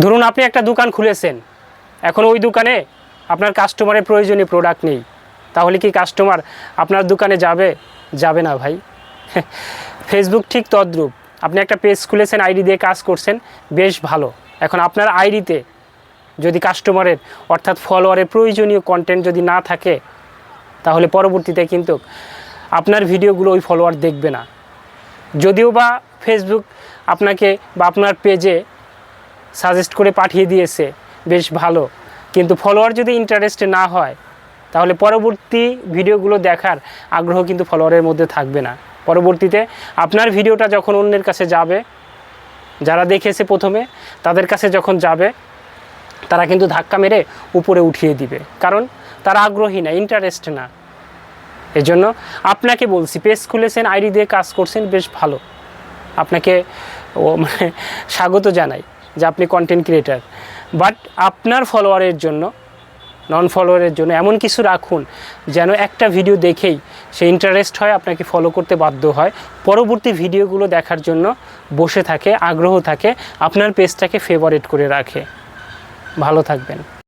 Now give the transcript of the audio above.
ধরুন আপনি একটা দোকান খুলেছেন, এখন ওই দোকানে আপনার কাস্টমারের প্রয়োজনীয় প্রোডাক্ট নেই, তাহলে কি কাস্টমার আপনার দোকানে যাবে? যাবে না ভাই। ফেসবুক ঠিক তদ্রূপ, আপনি একটা পেজ খুলেছেন, আইডি দিয়ে কাজ করছেন, বেশ ভালো। এখন আপনার আইডিতে যদি কাস্টমারের অর্থাৎ ফলোয়ারের প্রয়োজনীয় কন্টেন্ট যদি না থাকে, তাহলে পরবর্তীতে কিন্তু আপনার ভিডিওগুলো ওই ফলোয়ার দেখবে না। যদিও বা ফেসবুক আপনাকে বা আপনার পেজে সাজেস্ট করে পাঠিয়ে দিয়েছে, বেশ ভালো, কিন্তু ফলোয়ার যদি ইন্টারেস্টে না হয়, তাহলে পরবর্তী ভিডিওগুলো দেখার আগ্রহ কিন্তু ফলোয়ারের মধ্যে থাকবে না। পরবর্তীতে আপনার ভিডিওটা যখন অন্যের কাছে যাবে, যারা দেখেছে প্রথমে, তাদের কাছে যখন যাবে, তারা কিন্তু ধাক্কা মেরে উপরে উঠিয়ে দিবে, কারণ তারা আগ্রহী না, ইন্টারেস্ট না। এজন্য আপনাকে বলছি, পেজ খুলেছেন, আইডি দিয়ে কাজ করছেন, বেশ ভালো, আপনাকে স্বাগত জানাই যে আপনি কন্টেন্ট ক্রিয়েটার। বাট আপনার ফলোয়ারের জন্য, নন ফলোয়ারের জন্য এমন কিছু রাখুন যেন একটা ভিডিও দেখেই সে ইন্টারেস্ট হয়, আপনাকে ফলো করতে বাধ্য হয়, পরবর্তী ভিডিওগুলো দেখার জন্য বসে থাকে, আগ্রহ থাকে, আপনার পেজটাকে ফেভারিট করে রাখে। ভালো থাকবেন।